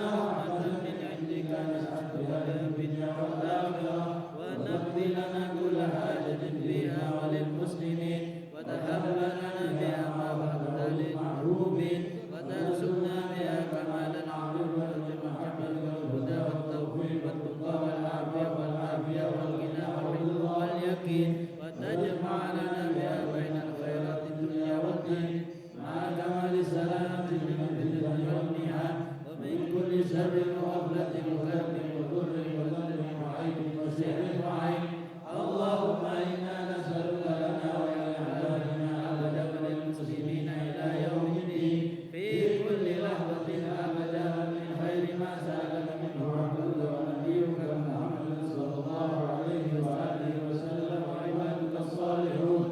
رحمة من عندك نسألها في الدنيا والآخرة ونقضي لنا كل حاجة فيها وللمسلمين وتهب لنا بها ما وعدت للمحرومين وترزقنا بها كمال العقل والجمال والهدى والتوفيق والتقى والعافية والغنى والحلم واليقين وتجمع لنا بها بين الخيرات الدنيا والدين مع كمال السلامة من الفتن والنعم ومن كل شر وغفلة وكرب وضر وذل وعيب وسحر وعين اللهم إنا نسألك لنا ولأعدائنا أبدا وللمسلمين إلى يوم الدين في كل لحظة أبدا من خير ما سألك منه عبدك ونبيك محمد صلى الله عليه وآله وسلم وعبادك الصالحون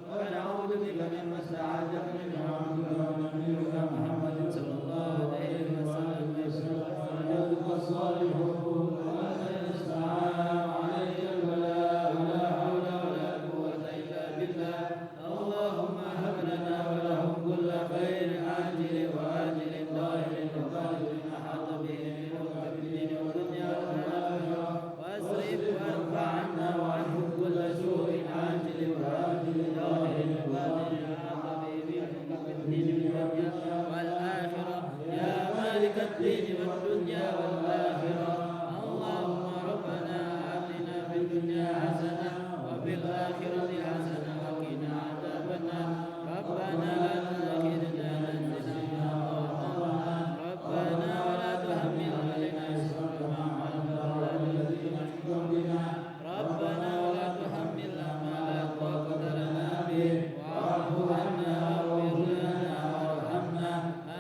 ونعوذ بك مما استعاذك منه عبدك ونبيك محمد صلى الله عليه وآله وسلم وعبادك الصالحون وأنت المستعان عليك البلاء ولا حول ولا قوة إلا بالله اللهم هب لنا ولهم كل خير عاجل وآجل ظاهر وباطن أحاط به علمك بالدين والدنيا والآخرة واصرف وارفع عنا وعنهم كل سوء عاجل وآجل ظاهر وباطن أحاط به علمك بالدين والدنيا والآخرة يا مالك الدين والدنيا والآخرة اللهم ربنا آتنا في الدنيا حسنة وفي الآخرة حسنة وقنا عذاب النار ربنا لا تؤاخذنا إن نسينا أو أخطأنا ربنا ولا تحمل علينا إصرا كما حملته على الذين من قبلنا ربنا ولا تحملنا ما لا طاقة لنا به واعف عنا واغفر لنا وارحمنا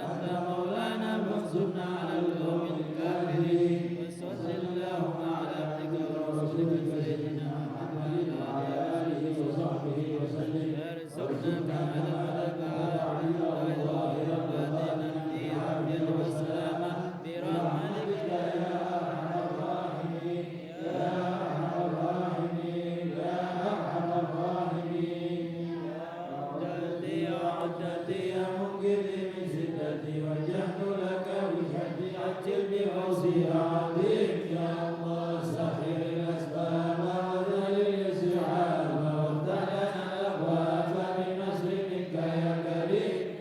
أنت مولانا فانصرنا على القوم الكافرين وصل اللهم على عبدك ورسولك سيدنا محمد وعلى آله وصحبه وسلم ارزقنا كما لك على ظاهر باطنا في عافية والسلامة برحمتك يا أرحم الراحمين يا أرحم الراحمين يا أرحم الراحمين عدتي يا منقذي من شدتي وجهت لك وجهتي عجل بغوصي عظيم يا الله سخر الأسباب وذلل السحاب وافتح لنا الأبواب من نصر منك يا كريم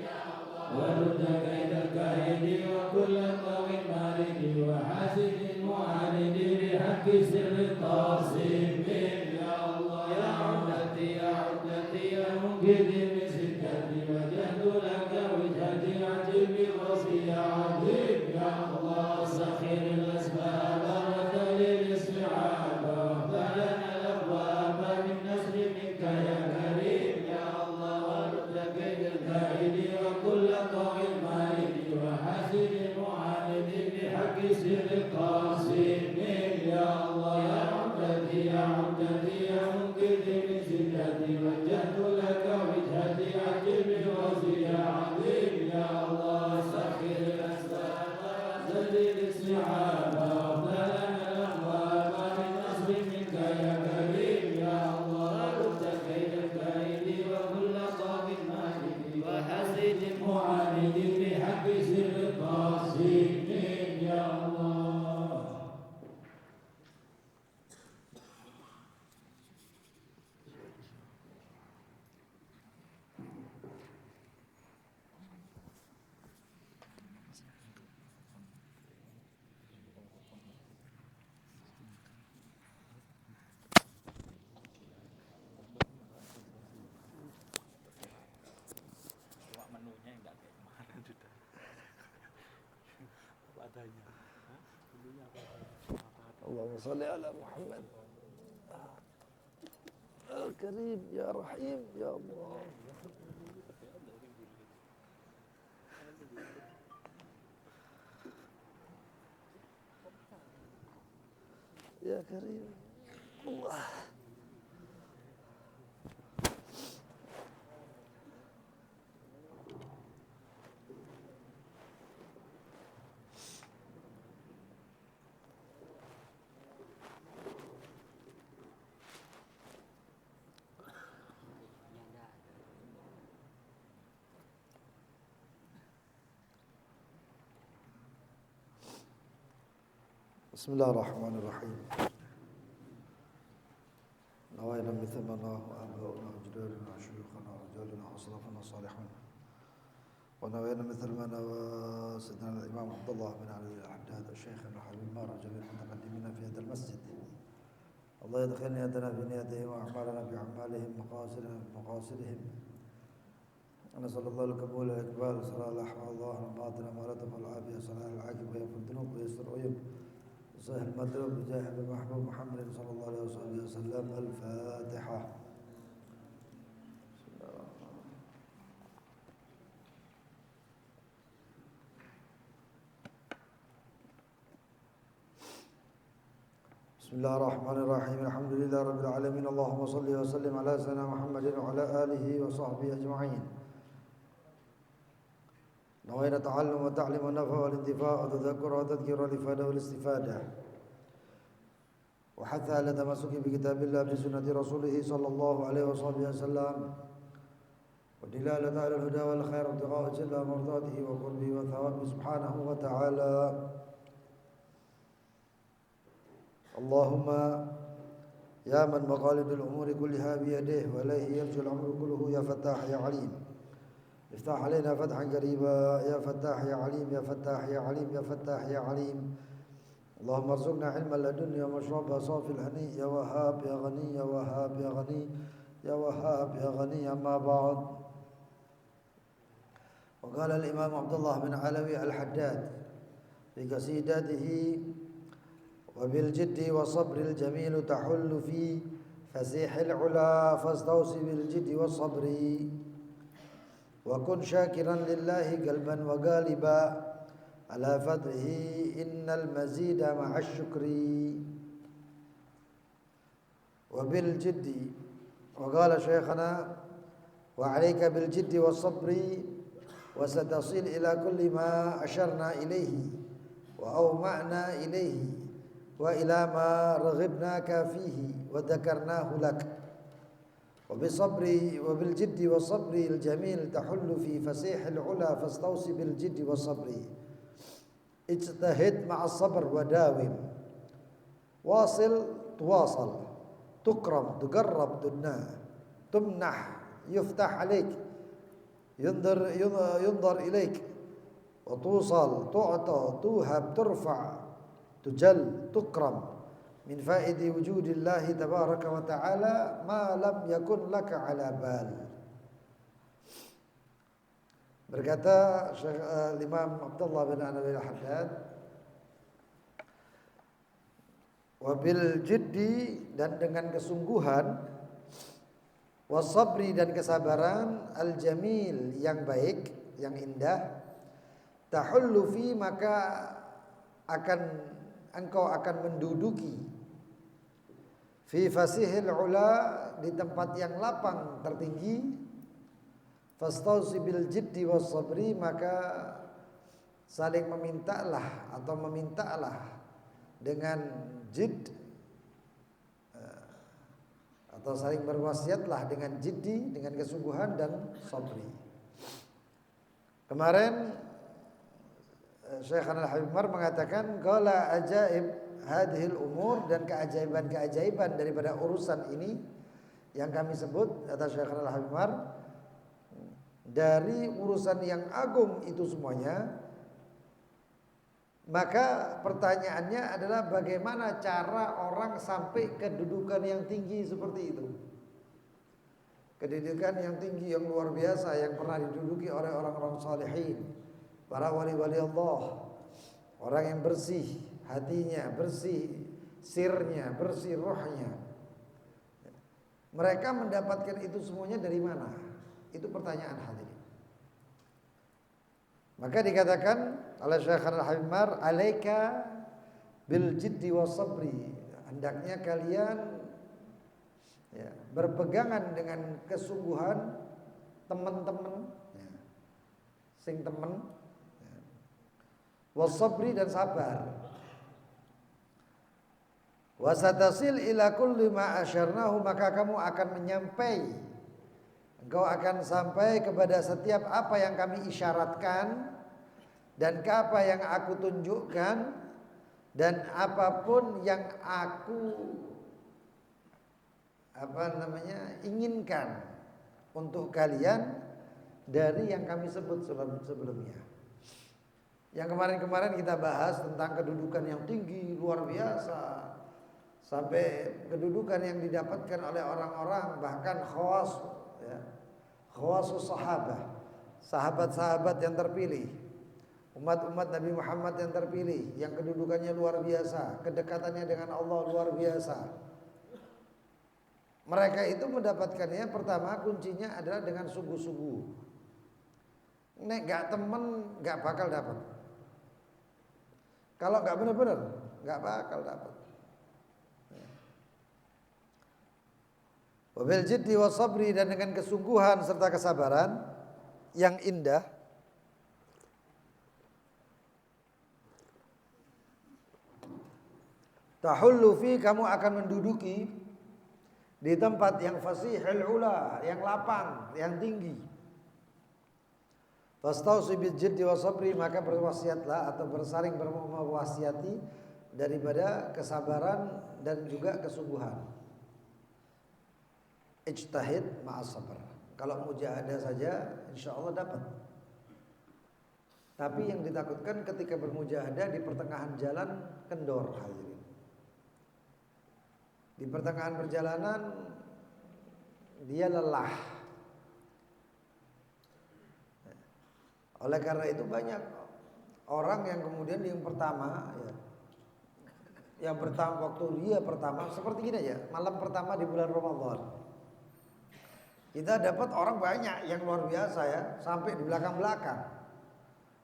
ورد كيد الكائد وكل طاغ مارد وحاسد معاند بحق سر التعصيم يا الله يا عدتي يا منقذي من شدتي وجهت لك وجهتي عجل بغوصي عظيم يا الله سخر الأسباب وذلل السحاب وافتح لنا الأبواب من نصر منك يا كريم يا الله ورد كيد الكائد وكل طاغ مارد وحاسد معاند بحق سر القاسم يا الله يا عبدتي يا منقذي من شدتي وجهت لك وجهتي عجل بغوصي عظيم يا الله سخر الأسباب وذلل السحاب وافتح لنا الأبواب من نصر منك يا كريم يا الله رد كيد الكائد وكل طاغ مارد وحسد معاند بحق سر القاسم يا الله menunya enggak kayak kemarin sudah apa adanya menunya apa اللهم صل على محمد الكريم يا رحيم يا الله يا كريم الله Bismillahirrahmanirrahim. Nawaina mithlana wa abauna ajdaduna syuyukhana wa rijaluna wa salafuna salihun. Wa nawaina mithlana wa sayyidina al-Imam Abdullah bin Ali al-Haddad al-Syekh al-Habib Mar jami'al mutaqaddimin fi hadha al-masjid. Allah yadkhilna yadana fi niyatihim wa a'malana fi a'malihim maqasidihim. نسأل الله القبول والإقبال صلى الله الله باطنا ولطف العافية صلى الله العاقب ويغفر الذنوب ويستر عيوب وسهل المطلوب بجاه المحبوب محمد صلى الله عليه وسلم. الفاتحة. بسم الله الرحمن الرحيم. الحمد لله رب العالمين. اللهم صل وسلم على سيدنا محمد وعلى آله وصحبه أجمعين. نوينا تعلم وتعليم والنفع والانتفاع والتذكر والتذكير والإفادة والاستفادة وحث على التمسك بكتاب الله بسنة رسوله صلى الله عليه وسلم ودلالة على الهدى والخير وابتغاء جل مرضاته وقربه وثوابه سبحانه وتعالى. اللهم يا من مقاليد الأمور كلها بيده وإليه يرجع الأمر كله يا فتاح يا عليم افتح علينا فتحا قريبا يا فتاح يا عليم يا فتاح يا عليم يا فتاح يا عليم. اللهم ارزقنا علما لدنيا ومشربها صافي الهني يا وهاب يا غني يا وهاب يا غني يا وهاب يا غني. أما بعد، وقال الإمام عبد الله بن علوي الحداد في قصيدته: وبالجد والصبر الجميل تحل في فسيح العلا فاستوصي بالجد والصبر وكن شاكرا لله قلبا وغالبا على فضله إن المزيد مع الشكر. وبالجد، وقال شيخنا: وعليك بالجد والصبر وستصل إلى كل ما أشرنا إليه وأومأنا إليه وإلى ما رغبناك فيه وذكرناه لك. وبالجد والصبر الجميل تحل في فسيح العلا فاستوصي بالجد والصبر اجتهد مع الصبر وداوم واصل تواصل تكرم تقرب تمنح يفتح عليك ينظر إليك وتوصل تعطى توهب ترفع تجل تكرم من فائد وجود الله تبارك وتعالى ما لم يكن لك على بال. Berkata Syekh Imam Abdullah bin Anawi al-Haddad, wabil jiddi, dan dengan kesungguhan, wasabri, dan kesabaran, al-jamil, yang baik, yang indah, tahullu fi, maka engkau akan menduduki fi fasihil ula, di tempat yang lapang tertinggi, fastausi bil jiddi was sabri, maka saling memintalah dengan jid, atau saling berwasiatlah dengan jiddi, dengan kesungguhan, dan sabri. Kemarin Syekh Al-Habib Mar mengatakan qala ajaib hadhil umur, dan keajaiban-keajaiban daripada urusan ini yang kami sebut, kata Syekh Al-Habib Mar, dari urusan yang agung itu semuanya. Maka pertanyaannya adalah bagaimana cara orang sampai kedudukan yang tinggi seperti itu. Kedudukan yang tinggi, yang luar biasa, yang pernah diduduki oleh orang-orang salihin, para wali-wali Allah, orang yang bersih hatinya, bersih sirnya, bersih rohnya. Mereka mendapatkan itu semuanya dari mana? Itu pertanyaan hadirin. Maka dikatakan oleh Syekh Al-Habib Mar, alaika bil jiddi was sabri, hendaknya kalian berpegangan dengan kesungguhan, teman-teman, sing temen, wasabri, dan sabar. Wasatasil ila kulli ma asyarnahu, maka kamu akan engkau akan sampai kepada setiap apa yang kami isyaratkan dan ke apa yang aku tunjukkan, Dan apapun yang aku inginkan untuk kalian dari yang kami sebut sebelumnya. Yang kemarin-kemarin kita bahas tentang kedudukan yang tinggi luar biasa, sampai kedudukan yang didapatkan oleh orang-orang bahkan khawas, ya, khawasus sahabah, sahabat-sahabat yang terpilih, umat-umat Nabi Muhammad yang terpilih, yang kedudukannya luar biasa, kedekatannya dengan Allah luar biasa. Mereka itu mendapatkannya pertama kuncinya adalah dengan sungguh-sungguh. Nek gak temen gak bakal dapat. Kalau gak benar-benar gak bakal dapat. Wabil jiddi wa sabri, dan dengan kesungguhan serta kesabaran yang indah. Tahullu fi, kamu akan menduduki di tempat yang fasihul ula, yang lapang, yang tinggi. Fastausi bil jiddi wa sabri, maka berwasiatlah atau bersaling berwasiati daripada kesabaran dan juga kesungguhan. Ijtahid ma'as sabr. Kalau mujahadah saja insyaallah dapat. Tapi yang ditakutkan ketika bermujahadah di pertengahan jalan kendor, hadirin. Di pertengahan perjalanan dia lelah. Oleh karena itu banyak orang yang kemudian yang pertama ya, yang pertama waktu dia pertama seperti gini aja, malam pertama di bulan Ramadan. Kita dapat orang banyak yang luar biasa ya, sampai di belakang-belakang.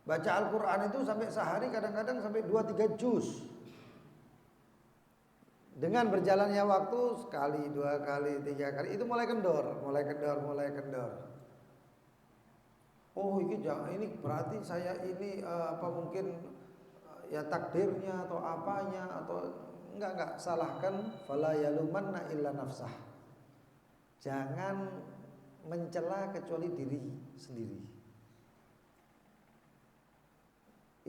Baca Al-Qur'an itu sampai sehari kadang-kadang sampai 2-3 juz. Dengan berjalannya waktu sekali, 2 kali, 3 kali itu mulai kendor. Oh ini berarti saya ini mungkin ya takdirnya atau apanya atau enggak salahkan, fala yalumanna illa nafsah. Jangan mencela kecuali diri sendiri.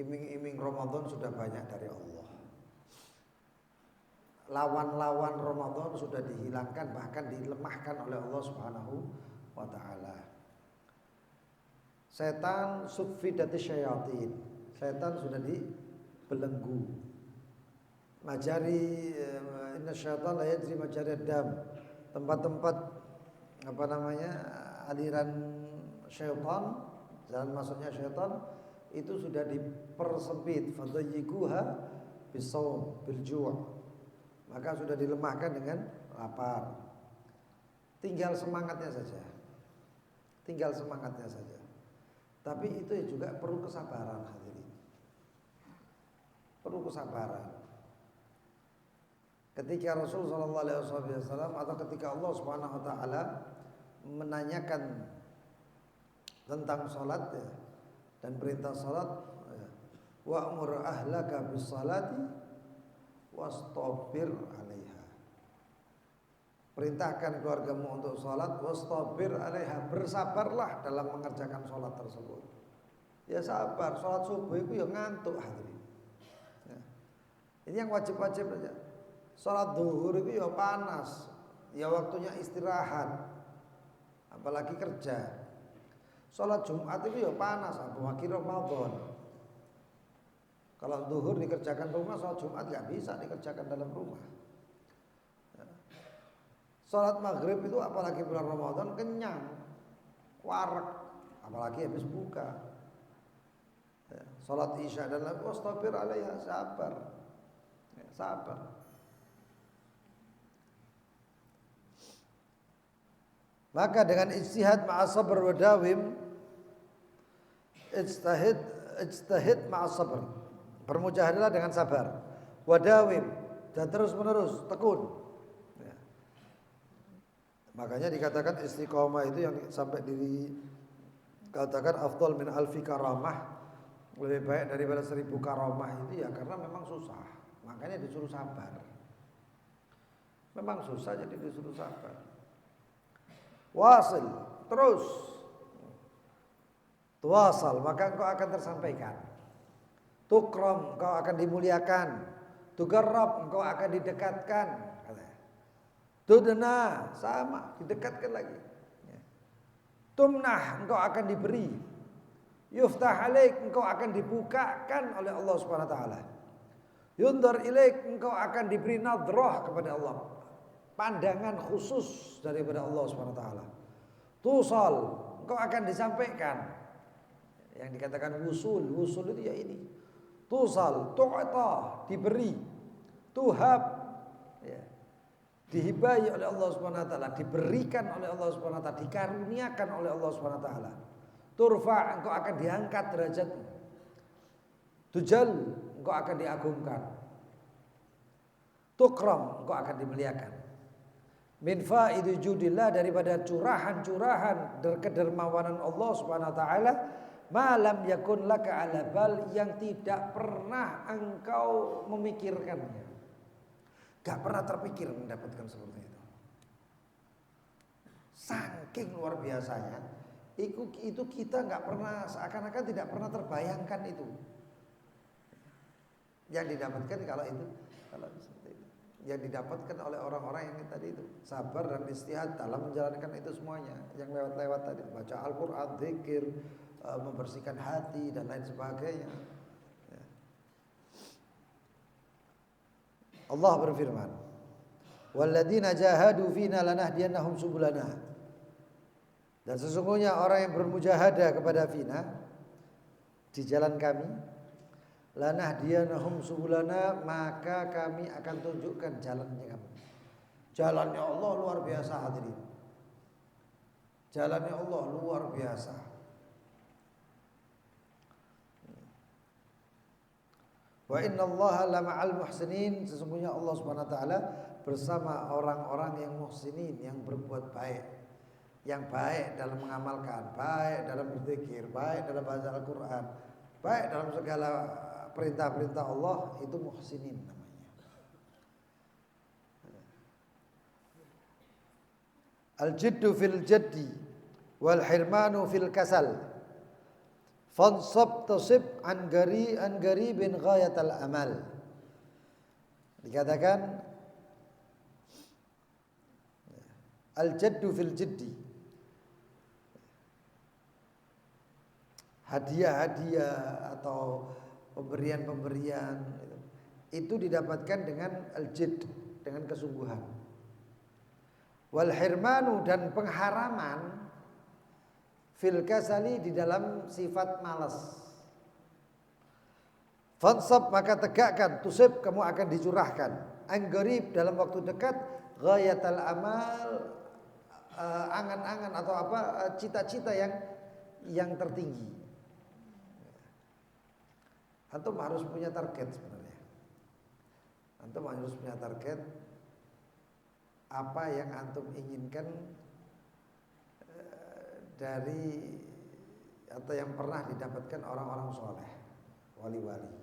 Iming-iming Ramadan sudah banyak dari Allah. Lawan-lawan Ramadan sudah dihilangkan, bahkan dilemahkan oleh Allah Subhanahu wa taala. Setan sufidati syayatin. Setan sudah dibelenggu. Majari inna syaitan la yajri majari dam. Tempat-tempat aliran syaitan, jalan masuknya syaitan itu sudah dipersempit. Fadhayyikuha bisawm bilju'. Maka sudah dilemahkan dengan lapar. Tinggal semangatnya saja. Tapi itu juga perlu kesabaran, hadirin. Perlu kesabaran. Ketika Rasulullah SAW atau ketika Allah Subhanahu wa taala menanyakan tentang salat ya, dan perintah salat, wa'mur ahlaka bis salati wastabir 'alaiha. Perintahkan keluargamu untuk salat, wastabir 'alaiha, bersabarlah dalam mengerjakan salat tersebut. Ya sabar, salat subuh itu ya ngantuk, hadirin. Ya. Ini yang wajib-wajib saja. Salat zuhur itu ya panas, ya waktunya istirahat, apalagi kerja. Salat Jumat itu ya panas, apalagi Ramadan. Kalau zuhur dikerjakan rumah, salat Jumat nggak bisa dikerjakan dalam rumah. Salat maghrib itu apalagi bulan Ramadan kenyang, wareg, apalagi habis buka. Salat isya dan lain, wastabir 'alaiha, sabar. Sabar. Maka dengan ijtihad ma'a sabr wa dawim, ijtihad ma'a sabr, bermujahadalah dengan sabar, wa dawim, dan terus menerus tekun. Ya. Makanya dikatakan istiqomah itu yang sampai dikatakan afdal min alfi karamah, lebih baik daripada 1000 karamah itu ya karena memang susah. Makanya disuruh sabar. Memang susah jadi disuruh sabar. Wasil, terus tuwasal, maka engkau akan tersampaikan. Tukram, engkau akan dimuliakan. Tugarrab, engkau akan didekatkan. Tudna, sama, didekatkan lagi. Tumnah, engkau akan diberi. Yuftah alaik, engkau akan dibukakan oleh Allah Subhanahu wa taala. Yundar ilaik, engkau akan diberi nadrah kepada Allah. Pandangan khusus daripada Allah Subhanahu wa taala. Tusal, engkau akan disampaikan. Yang dikatakan wusul itu ya ini. Tusal, tu'ta, diberi. Tuhab, ya, dihibai oleh Allah Subhanahu wa taala, diberikan oleh Allah Subhanahu wa taala, dikaruniakan oleh Allah Subhanahu wa taala. Turfa, engkau akan diangkat derajatmu. Tujal, engkau akan diagungkan. Tukram, engkau akan dimuliakan. Min fa'idu judillah, daripada curahan-curahan kedermawanan Allah Subhanahu wa taala, malam yakun laka ala bal, yang tidak pernah engkau memikirkannya. Gak pernah terpikir mendapatkan seperti itu. Saking luar biasanya. Itu kita nggak pernah, seakan-akan tidak pernah terbayangkan itu. Yang didapatkan kalau seperti itu. Yang didapatkan oleh orang-orang yang tadi itu sabar dan istihad dalam menjalankan itu semuanya. Yang lewat-lewat tadi, baca Al-Quran, zikir, membersihkan hati dan lain sebagainya. Allah berfirman, "Walladzina jahadu fina lanahdiyannahum subulana." Dan sesungguhnya orang yang bermujahadah kepada fina, di jalan kami, lanahdiyannahum subulana, maka kami akan tunjukkan jalannya kamu. Jalannya Allah luar biasa hadirin. Jalannya Allah luar biasa. Wa innallaha lama'al muhsinin, sesungguhnya Allah Subhanahu wa taala bersama orang-orang yang muhsinin, yang berbuat baik. Yang baik dalam mengamalkan, baik dalam berzikir, baik dalam baca Al-Quran, baik dalam segala perintah-perintah Allah, itu muhsinin namanya. Al-jiddu fil jaddi wal hirmanu fil kasal. Fansab tasib an garibin ghayatal amal. Dikatakan al-jaddu fil jiddi, hadiah-hadiah atau pemberian-pemberian itu didapatkan dengan al-jidd, dengan kesungguhan. Wal hirmanu, dan pengharaman fil kasali, di dalam sifat malas. Fansab, maka tegakkan, tusib, kamu akan dicurahkan, anggarib, dalam waktu dekat, ghayatal amal, angan-angan atau apa, cita-cita yang tertinggi. Antum harus punya target sebenarnya. Antum harus punya target apa yang antum inginkan dari atau yang pernah didapatkan orang-orang soleh, wali-wali.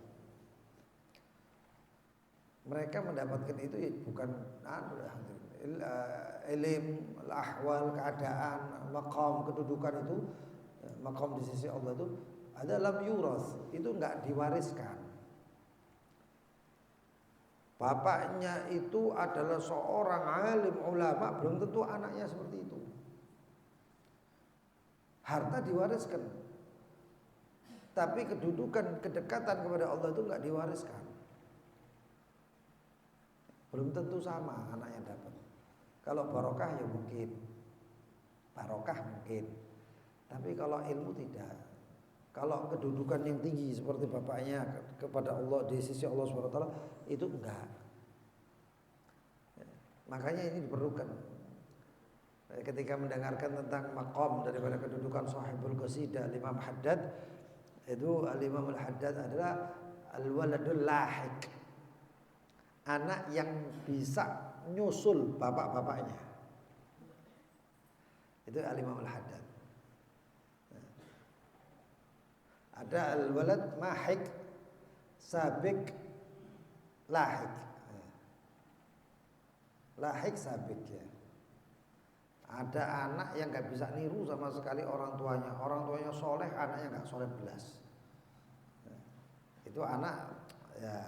Mereka mendapatkan itu bukan ilm, ahwal, keadaan, maqam, kedudukan itu, maqam di sisi Allah itu adalah yuras, itu enggak diwariskan. Bapaknya itu adalah seorang alim ulama, belum tentu anaknya seperti itu. Harta diwariskan, tapi kedudukan, kedekatan kepada Allah itu enggak diwariskan. Belum tentu sama anak yang dapat. Kalau barokah ya mungkin, barokah mungkin, tapi kalau ilmu tidak. Kalau kedudukan yang tinggi seperti bapaknya kepada Allah di sisi Allah SWT itu enggak. Makanya ini diperlukan. Ketika mendengarkan tentang maqam daripada kedudukan sahibul qasidah Imam Haddad, itu Al-Imam Al-Haddad adalah al-waladul lahik, anak yang bisa nyusul bapak-bapaknya. Itu Al-Imam Al-Haddad. Ada al-walad mahik, sabik, lahik. Lahik, sabik ya. Ada anak yang gak bisa niru sama sekali orang tuanya. Orang tuanya soleh, anaknya gak soleh belas. Itu anak ya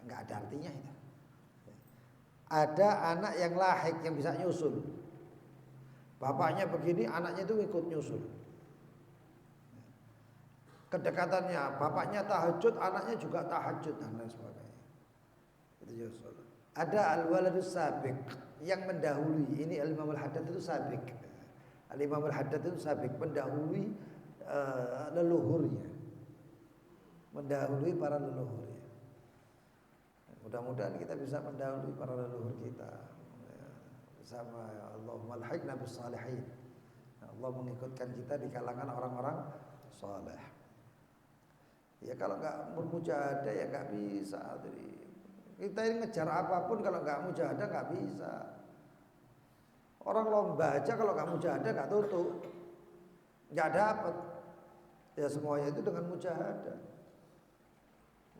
enggak ada artinya itu. Ada anak yang lahik yang bisa nyusul. Bapaknya begini, anaknya itu ikut nyusul. Kedekatannya, bapaknya tahajud, anaknya juga tahajud dan lain sebagainya. Itu nyusul. Ada al-waladus sabiq yang mendahului. Ini al-Imam al-Haddad itu sabiq. Al-Imam al-Haddad itu sabiq, mendahului leluhurnya. Mendahului para leluhurnya. Mudah-mudahan kita bisa mendahului para leluhur kita. Bersama Allahumma alhiqna bis salihin. Allah mengikutkan kita di kalangan orang-orang saleh. Ya kalau enggak bermujahadah ya enggak bisa. Jadi kita ini ngejar apapun kalau enggak mujahadah enggak bisa. Orang lomba aja kalau enggak mujahadah enggak tutup. Enggak dapat. Ya semuanya itu dengan mujahadah.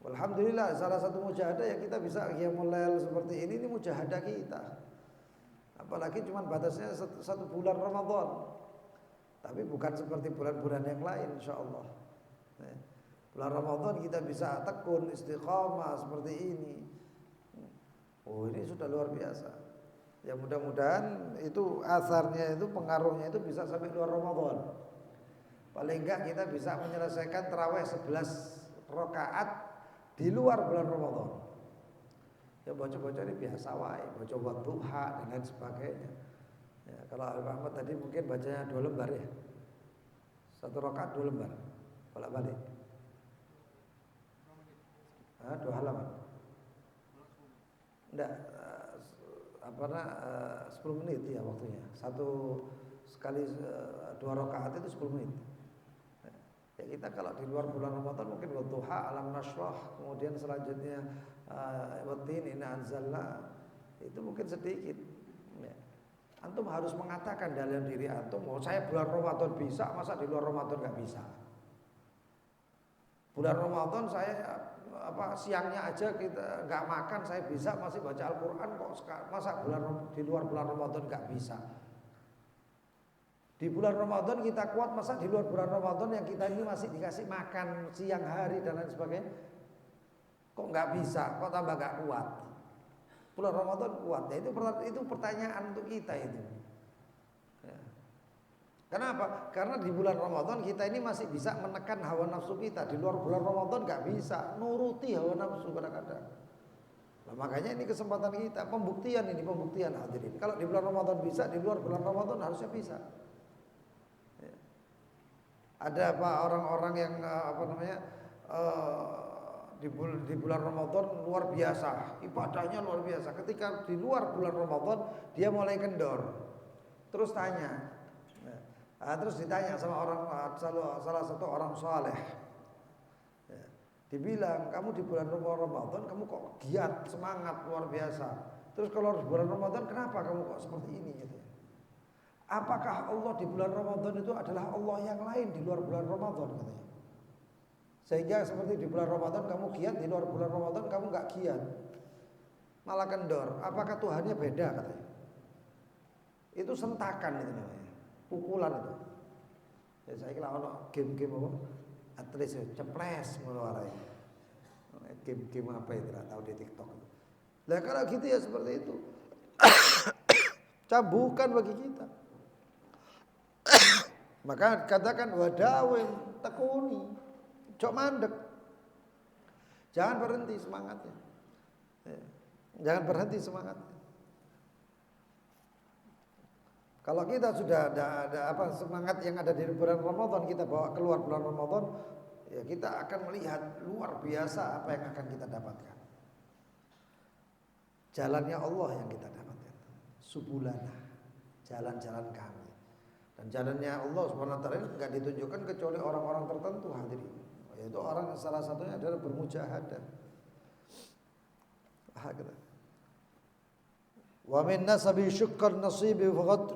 Alhamdulillah salah satu mujahadah yang kita bisa qiyamul lail seperti ini mujahadah kita. Apalagi cuma batasnya satu bulan Ramadan. Tapi bukan seperti bulan-bulan yang lain insyaallah. Bulan Ramadan kita bisa tekun istiqamah seperti ini. Oh ini sudah luar biasa. Ya mudah-mudahan itu asarnya itu pengaruhnya itu bisa sampai luar Ramadan. Paling enggak kita bisa menyelesaikan tarawih 11 rakaat di luar bulan Ramadan. Ya baca-baca ini biasa wae, baca wadduha dan lain sebagainya. Ya, kalau Al-Ahmad tadi mungkin bacanya 2 lembar ya. 1 rakaat 2 lembar. Bolak-balik. 2 halaman. Enggak 10 menit ya waktunya. Satu sekali 2 rakaat itu 10 menit. Ya kita kalau di luar bulan Ramadan mungkin wadduha, alam nashrah, kemudian selanjutnya watin inna anzalna itu mungkin sedikit. Ya. Antum harus mengatakan dalam diri antum, saya bulan Ramadan bisa, masa di luar Ramadan enggak bisa. Bulan Ramadan saya siangnya aja kita enggak makan, saya bisa masih baca Al-Qur'an kok masa di luar bulan Ramadan enggak bisa. Di bulan Ramadan kita kuat, masa di luar bulan Ramadan yang kita ini masih dikasih makan siang hari dan lain sebagainya kok nggak bisa, kok tambah nggak kuat. Bulan Ramadan kuat, ya itu pertanyaan untuk kita itu. Ya. Kenapa? Karena di bulan Ramadan kita ini masih bisa menekan hawa nafsu kita. Di luar bulan Ramadan nggak bisa nuruti hawa nafsu kadang-kadang. Nah, makanya ini kesempatan kita, pembuktian hadirin. Kalau di bulan Ramadan bisa, di luar bulan Ramadan harusnya bisa. Ada orang-orang yang di bulan Ramadan luar biasa, ibadahnya luar biasa. Ketika di luar bulan Ramadan dia mulai kendor. Terus tanya. Terus ditanya sama salah satu orang saleh. Dibilang, kamu di bulan Ramadan kamu kok giat, semangat luar biasa. Terus kalau bulan Ramadan kenapa kamu kok seperti ini gitu. Apakah Allah di bulan Ramadan itu adalah Allah yang lain di luar bulan Ramadan katanya. Sehingga seperti di bulan Ramadan kamu giat, di luar bulan Ramadan kamu enggak giat. Malah kendor. Apakah Tuhannya beda katanya. Itu sentakan itu namanya. Pukulan itu. Ya saya kira ono game-game apa? Atris ceples meluarai. Game-game apa itu enggak tahu di TikTok. Lah kalau gitu ya seperti itu. Cambukan bagi kita. Maka katakan wadawim tekuni, cok mandek. Jangan berhenti semangatnya. Jangan berhenti semangatnya. Kalau kita sudah ada semangat yang ada di bulan Ramadan, kita bawa keluar bulan Ramadan, ya kita akan melihat luar biasa apa yang akan kita dapatkan. Jalannya Allah yang kita dapatkan. Subulana, jalan-jalan kami. Dan jalannya Allah Subhanahu wa taala enggak ditunjukkan kecuali orang-orang tertentu hadirin. Yaitu orang salah satunya adalah bermujahadah. Hakata. Wa min nasabi syukkar nasibi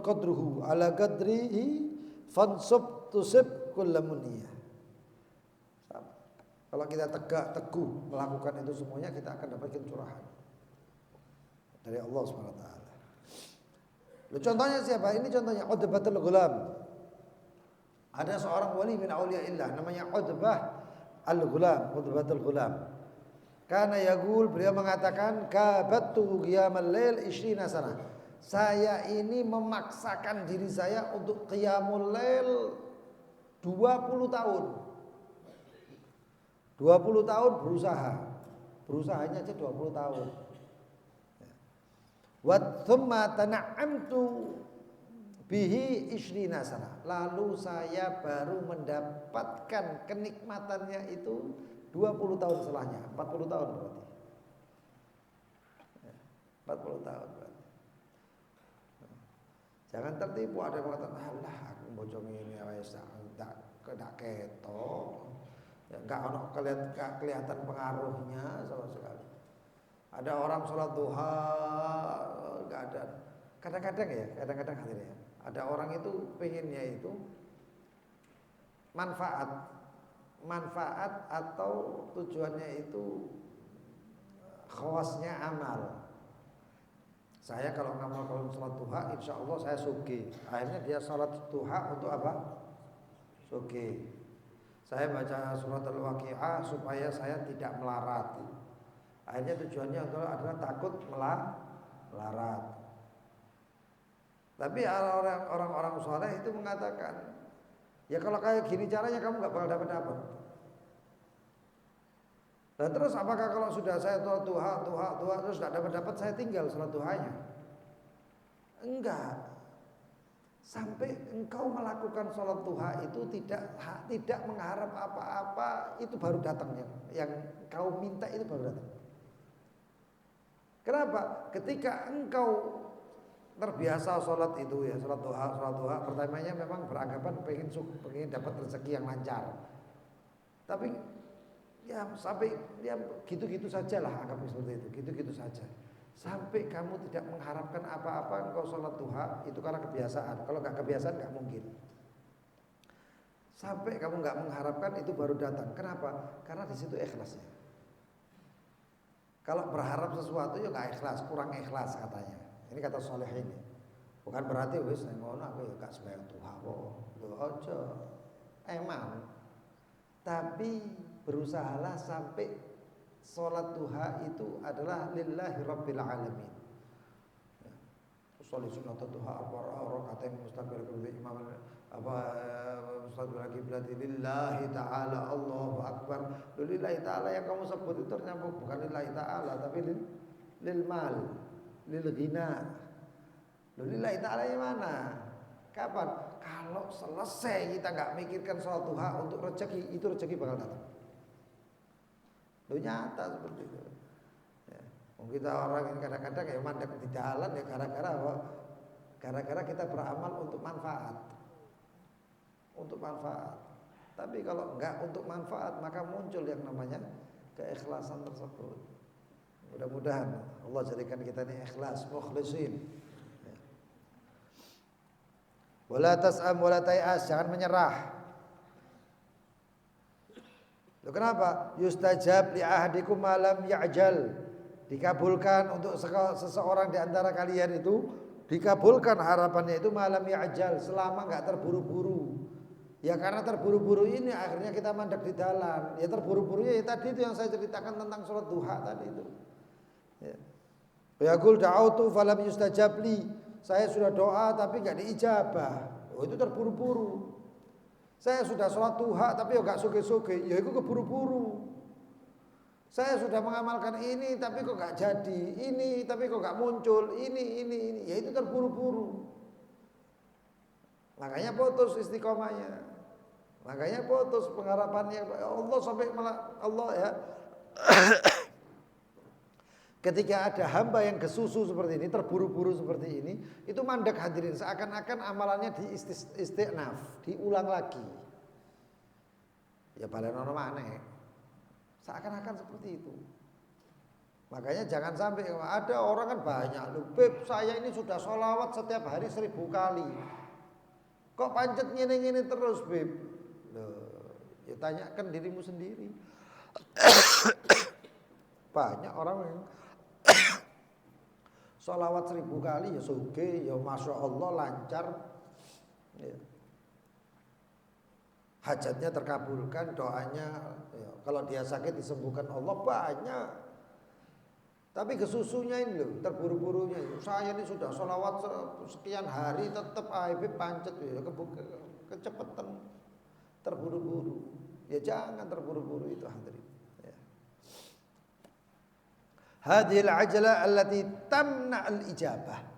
qadruhu ala qadrihi fansub tusib kullamuniyah. Kalau kita tegak teguh melakukan itu semuanya, kita akan dapatkan curahan dari Allah Subhanahu wa taala. Contohnya siapa? Ini contohnya Utbatul Ghulam. Ada seorang wali min auliyaillah namanya Utbah Al-Ghulam, Utbatul Ghulam. Karena yaqul, beliau mengatakan kabattu qiyamal lail 20 sana. Saya ini memaksakan diri saya untuk qiyamul lail 20 tahun. 20 tahun berusaha. Berusahanya aja 20 tahun. Wa thumma tana'amtu bihi 20 sana. Lalu saya baru mendapatkan kenikmatannya itu 20 tahun setelahnya. 40 tahun berarti. 40 tahun berarti. Jangan tertipu, ada yang mengatakan, "Alah, aku bojong ini wis tak ketok." Ya, enggak kelihatan pengaruhnya sama sekali. Ada orang sholat duha enggak ada. Kadang-kadang hadir ya. Ada orang itu pengennya itu manfaat atau tujuannya itu khawasnya amal. Saya kalau ngamalkan sholat duha, insya Allah saya sugih. Akhirnya dia sholat duha untuk apa? Sugih. Saya baca surat Al-Waqi'ah supaya saya tidak melarat. Akhirnya tujuannya adalah takut melarat. Tapi orang-orang soleh itu mengatakan, ya kalau kayak gini caranya kamu nggak bakal dapat. Dan terus apakah kalau sudah saya sholat duha terus nggak dapat saya tinggal sholat duhanya? Enggak. Sampai engkau melakukan sholat duha itu tidak mengharap apa-apa, itu baru datangnya. Yang kau minta itu baru datang. Kenapa? Ketika engkau terbiasa sholat itu ya, sholat duha, pertamanya memang beranggapan pengen dapat rezeki yang lancar. Tapi ya sampai ya gitu-gitu sajalah, anggap seperti itu, gitu-gitu saja. Sampai kamu tidak mengharapkan apa-apa, engkau sholat duha itu karena kebiasaan. Kalau nggak kebiasaan nggak mungkin. Sampai kamu nggak mengharapkan itu baru datang. Kenapa? Karena di situ ikhlasnya. Kalau berharap sesuatu ya nggak ikhlas, kurang ikhlas katanya. Ini kata soleh ini. Bukan berarti wis ngono aku ya gak sembahyang duha kok. Lho aja. Emang. Tapi berusahalah sampai sholat duha itu adalah lillahi rabbil alamin. Sholat sunat duha apa rakaat mustaqbil qiblat imam mustaqbil qiblat lillahi taala Allahu akbar. Lillahi taala yang kamu sebut itu ternyata bukan lillahi taala tapi lil mal, lil ghina. Lillahi taala yang mana? Kapan? Kalau selesai kita nggak mikirkan sholat duha untuk rezeki, itu rezeki bakal datang. Itu nyata seperti itu. Ya. Kita orang ini kadang-kadang ya mandek di jalan ya gara-gara apa? Gara-gara kita beramal untuk manfaat. Untuk manfaat. Tapi kalau enggak untuk manfaat maka muncul yang namanya keikhlasan tersebut. Mudah-mudahan Allah jadikan kita ini ikhlas, mukhlisin. Ya. Wala tas'am wala tay'as, jangan menyerah. Loh, kenapa? Yustajab li ahadikum malam ya'jal. Dikabulkan untuk seseorang di antara kalian itu, dikabulkan harapannya itu malam ya'jal, selama enggak terburu-buru. Ya karena terburu-buru ini akhirnya kita mandek di jalan. Ya terburu-burunya ya tadi itu yang saya ceritakan tentang sholat duha tadi itu. Ya. Yaqul da'autu falam yustajab li. Saya sudah doa tapi enggak diijabah. Oh itu terburu-buru. Saya sudah sholat duha tapi enggak suge-suge, ya itu keburu-buru. Saya sudah mengamalkan ini tapi kok enggak jadi, ini tapi kok enggak muncul, ini, ya itu terburu-buru. Makanya putus istiqomahnya. Makanya putus pengharapannya Allah sampai Allah ya. Ketika ada hamba yang kesusu seperti ini, terburu-buru seperti ini, itu mandek hadirin, seakan-akan amalannya istiqnaf, diulang lagi. Ya balen ono maneh. Seakan-akan seperti itu. Makanya jangan sampai ada orang kan banyak, "Loh, Beb, saya ini sudah sholawat setiap hari 1000 kali. Kok pancet ngene-ngene terus, Beb?" Loh, ya tanyakan dirimu sendiri. Banyak orang yang sholawat 1000 kali ya suge, ya masya Allah lancar. Ya. hajatnya terkabulkan, doanya ya, kalau dia sakit disembuhkan Allah banyak. Tapi kesusunya ini loh, terburu-burunya. Saya ini sudah sholawat sekian hari tetap AIB pancet ya, kecepatan, terburu-buru. Ya jangan terburu-buru itu hadirin. Ya. Hadhil ajala allati tamna al-ijabah.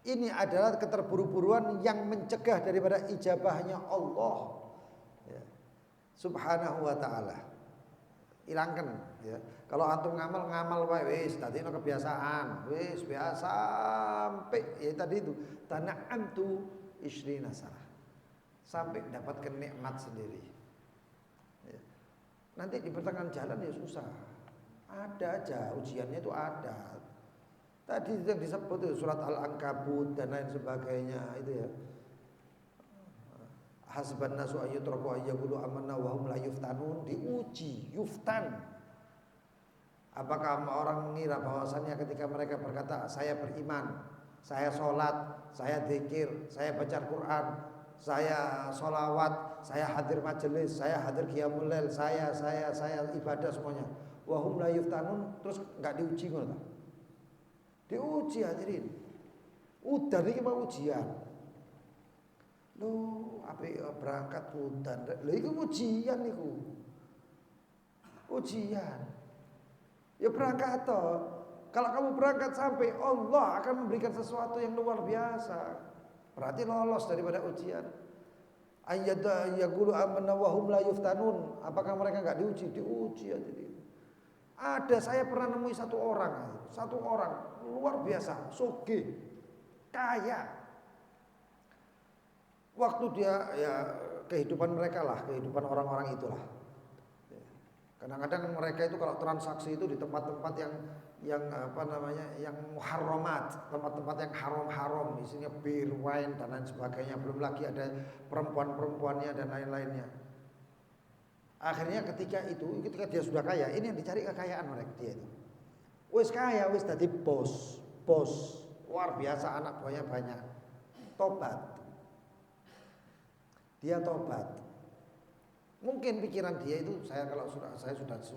Ini adalah keterburu-buruan yang mencegah daripada ijabahnya Allah. Ya. Subhanahu wa ta'ala. Hilangkan ya. Kalau antum ngamal wae wis tadi no kebiasaan, wis biasa sampai ya tadi itu tana'amtu isrina sana. Sampai dapatkan nikmat sendiri. Ya. Nanti di pertengahan jalan ya susah. Ada aja ujiannya itu ada. Tadi yang disebut itu surat Al-Ankabut dan lain sebagainya itu ya. Hasban nasu ayyutraku ayyaqulu amanna wa hum la yuftanun, diuji, yuftan. Apakah orang mengira bahwasannya ketika mereka berkata saya beriman, saya sholat, saya zikir, saya baca Quran, saya sholawat, saya hadir majelis, saya hadir qiyamul lail, saya ibadah semuanya. Wa hum la yuftanun, terus enggak diuji ngono. Diuji hadirin. Udah iki mau ujian. Loh, ape berangkat udan. Lha iku ujian niku. Ujian. Ya berangkat toh. Kalau kamu berangkat sampai Allah akan memberikan sesuatu yang luar biasa. Berarti lolos daripada ujian. Ayyada yaqulu amanna wa hum la yuftanun. Apakah mereka enggak diuji? Diuji hadirin. Ada saya pernah nemui satu orang luar biasa, sugih, kaya. Waktu dia ya kehidupan mereka lah, kehidupan orang-orang itulah. Kadang-kadang mereka itu kalau transaksi itu di tempat-tempat yang apa namanya, yang muharramat, tempat-tempat yang haram-haram, isinya bir, wine dan lain sebagainya. Belum lagi ada perempuan-perempuannya dan lain-lainnya. Akhirnya ketika dia sudah kaya, ini yang dicari kekayaan mereka dia itu. Wis kaya, wis tadi bos, luar biasa, anak buahnya banyak. Tobat. Dia tobat. Mungkin pikiran dia itu saya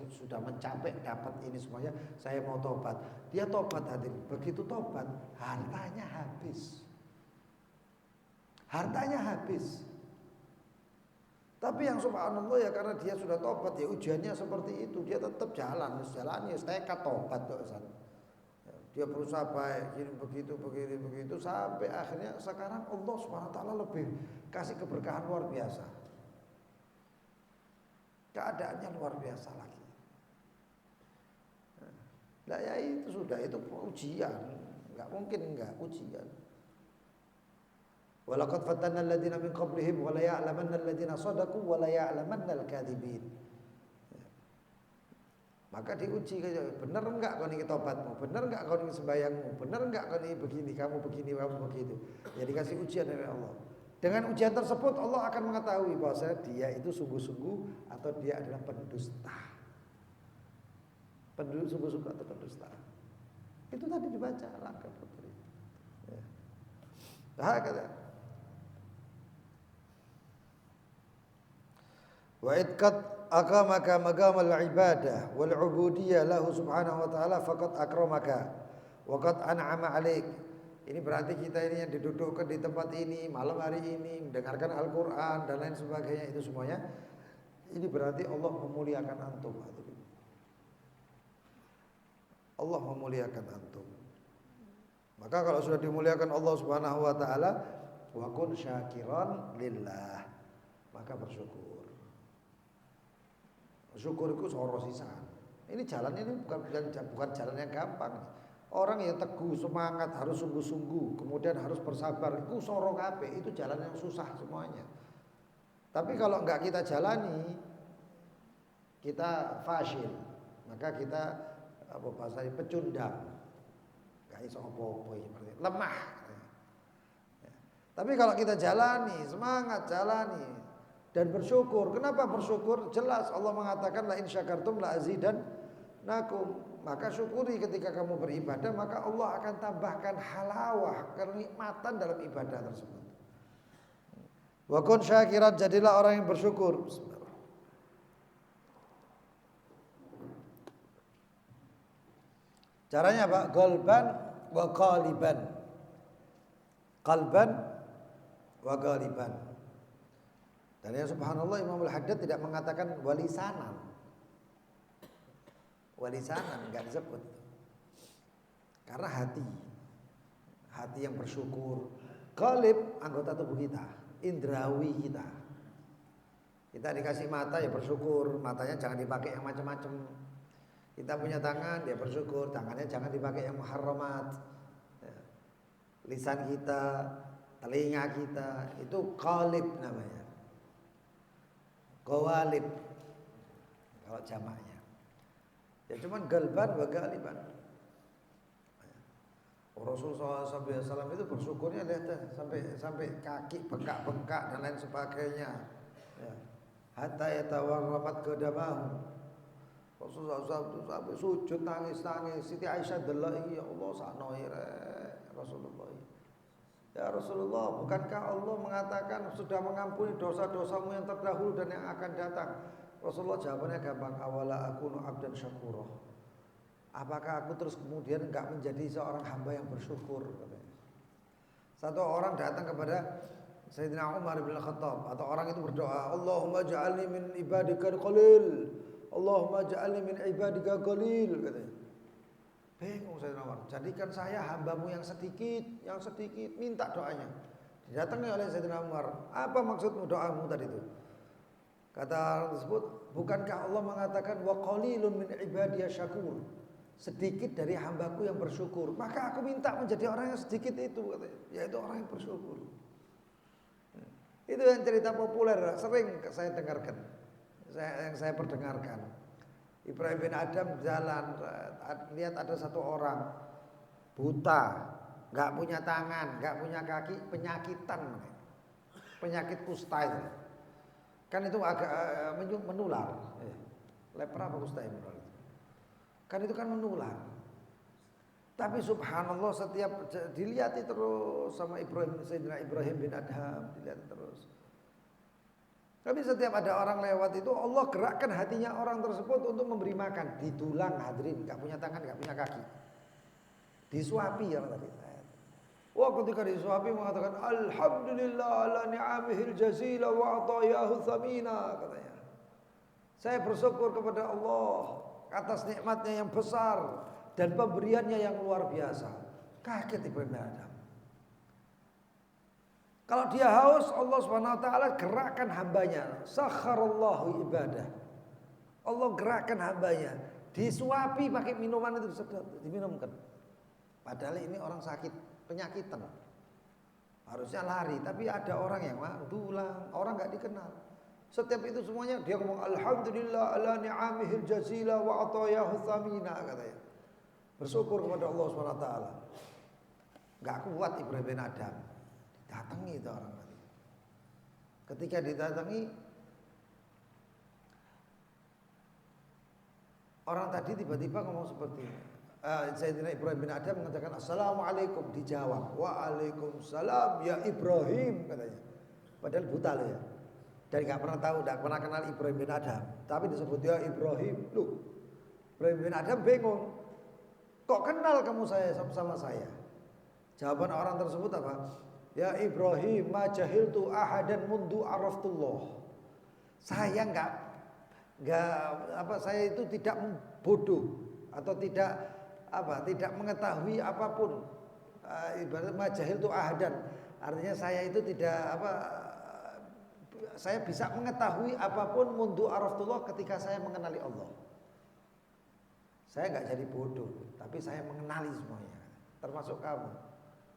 sudah mencapai dapat ini semuanya, saya mau tobat. Dia tobat hadirin. Begitu tobat, hartanya habis. Hartanya habis. Tapi yang subhanallah ya karena dia sudah tobat ya ujiannya seperti itu, dia tetap jalannya tekad tobat kok sana. Dia berusaha baik, begitu sampai akhirnya sekarang Allah Subhanahu wa taala lebih kasih keberkahan luar biasa. Keadaannya luar biasa lagi. Nah ya itu sudah, itu ujian, enggak mungkin enggak ujian. Walaqad fatanna alladziina min qablihim wa la ya'lamanna alladziina shadaqu wa la ya'lamanna al-kadzibin. Maka diuji, benar enggak kau ini tobatmu, benar enggak kau ini sembahyangmu, benar enggak kau ini begini, kamu begini, kamu begitu. Ya dikasih ujian dari Allah. Dengan ujian tersebut Allah akan mengetahui bahwa dia itu sungguh-sungguh atau dia adalah pendusta. Sungguh-sungguh atau pendusta. Itu tadi dibaca langkah putri. Ya. Nah, kata wa idqad aqamaka maqamal ibadah wal ubudiyyah lahu subhanahu wa ta'ala faqad akramaka wa qad an'ama 'alaik. Ini berarti kita ini yang didudukkan di tempat ini malam hari ini mendengarkan Al-Qur'an dan lain sebagainya, itu semuanya ini berarti Allah memuliakan antum. Allah memuliakan antum. Maka kalau sudah dimuliakan Allah Subhanahu wa taala, wa kun syakiran lillah, maka bersyukur. Syukur itu soro sisan. Ini jalannya ini bukan jalan yang gampang. Orang yang teguh, semangat, harus sungguh-sungguh, kemudian harus bersabar, itu soro kabeh, itu jalan yang susah semuanya. Tapi kalau enggak kita jalani, kita fasil, maka kita apa bahasanya pecundang. Enggak iso apa-apa seperti lemah. Tapi kalau kita jalani, semangat jalani dan bersyukur. Kenapa bersyukur? Jelas Allah mengatakan la in syakartum la azidannakum. Maka syukuri ketika kamu beribadah, maka Allah akan tambahkan halawah, kenikmatan dalam ibadah tersebut. Wa kun syakiran, jadilah orang yang bersyukur. Caranya apa? Qalban wa qaliban. Qalban wa qaliban. Dan ya subhanallah Imam Al-Haddad tidak mengatakan walisanan. Walisanan enggak disebut. Karena hati yang bersyukur. Qalib anggota tubuh kita, indrawi kita. Kita dikasih mata ya bersyukur, matanya jangan dipakai yang macam-macam. Kita punya tangan ya bersyukur, tangannya jangan dipakai yang muharramat. Lisan kita, telinga kita itu qalib namanya. Qawalib kalau jamaknya. Ya cuman galban wa galiban. Rasulullah SAW itu bersyukurnya lihat sampai kaki bengkak-bengkak dan lain sebagainya. Ya. Hatta yatawarrafat qadamahu. Rasulullah SAW sampai sujud nangis. Siti Aisyah delai, ya Allah saknoi Rasulullah. Ya Rasulullah, bukankah Allah mengatakan sudah mengampuni dosa-dosamu yang terdahulu dan yang akan datang? Rasulullah jawabannya gampang, awala akunu abdan syakura. Apakah aku terus kemudian enggak menjadi seorang hamba yang bersyukur? Satu orang datang kepada Sayyidina Umar bin Khattab, atau orang itu berdoa, Allahumma ja'alni min ibadikal qalil, Allahumma ja'alni min ibadikal qalil, katanya. Bingung Sayyidina Umar, jadikan saya hambamu yang sedikit, minta doanya. Didatangi oleh Sayyidina Umar, apa maksudmu doamu tadi itu? Kata orang tersebut, bukankah Allah mengatakan wa qalilun min ibadiyah syakur, sedikit dari hambaku yang bersyukur, maka aku minta menjadi orang yang sedikit itu, katanya, yaitu orang yang bersyukur. Itu yang cerita populer, sering saya dengarkan, yang saya perdengarkan. Ibrahim bin Adham jalan, lihat ada satu orang buta, nggak punya tangan, nggak punya kaki, penyakitan, penyakit kusta itu. Kan itu agak menular. Lepra apa kusta itu? Kan itu kan menular. Tapi subhanallah setiap dilihat terus sama Sayyidina Ibrahim bin Adham, dilihat terus. Tapi setiap ada orang lewat itu Allah gerakkan hatinya orang tersebut untuk memberi makan. Ditulang hadirin, gak punya tangan, gak punya kaki. Disuapi ya tadi. Wah ketika disuapi mengatakan alhamdulillah ala ni'amihil jazila wa atayahu thamina, katanya. Saya bersyukur kepada Allah atas nikmatnya yang besar dan pemberiannya yang luar biasa. Kaget Ibrahim bin Adham. Kalau dia haus, Allah SWT gerakkan hambanya. Sakharallahu ibadah. Allah gerakkan hambanya. Disuapi pakai minuman itu, diminumkan. Padahal ini orang sakit, penyakitan. Harusnya lari, tapi ada orang yang dulang, orang gak dikenal. Setiap itu semuanya dia ngomong alhamdulillah ala ni'amihil jazila wa atayahu thamina, katanya. Bersyukur kepada Allah SWT. Gak kuat Ibrahim bin Adham. Datangi itu orang tadi. Ketika didatangi, orang tadi tiba-tiba ngomong seperti ini. Sayyidina Ibrahim bin Adham mengatakan assalamualaikum, dijawab waalaikumsalam ya Ibrahim, katanya. Padahal buta loh ya. Dan gak pernah tahu, gak pernah kenal Ibrahim bin Adham. Tapi disebut ya Ibrahim. Loh, Ibrahim bin Adham bingung. Kok kenal kamu sama saya? Jawaban orang tersebut apa? Ya Ibrahim, ma jahiltu ahadan mundu araftullah. Saya saya itu tidak bodoh atau tidak mengetahui apapun. Ibarat ma jahiltu ahadan, artinya saya itu saya bisa mengetahui apapun mundu araftullah ketika saya mengenali Allah. Saya enggak jadi bodoh, tapi saya mengenali semuanya, termasuk kamu.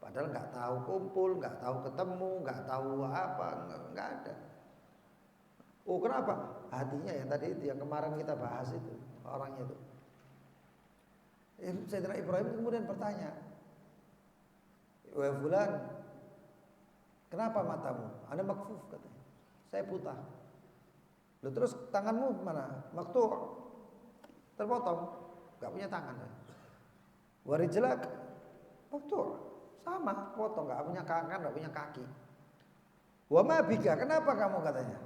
Padahal nggak tahu kumpul, nggak tahu ketemu, nggak tahu apa, nggak ada. Oh kenapa? Hatinya yang tadi itu, yang kemarin kita bahas itu, orangnya itu. Sayyidina Ibrahim kemudian bertanya, wahai fulan, kenapa matamu? Anda makfuf, katanya. Saya buta. Lalu terus tanganmu mana? Maktu terpotong, nggak punya tangan. Warijlak, maktu. Sama, potong, nggak punya tangan, nggak punya kaki. Wa ma bika, kenapa kamu katanya?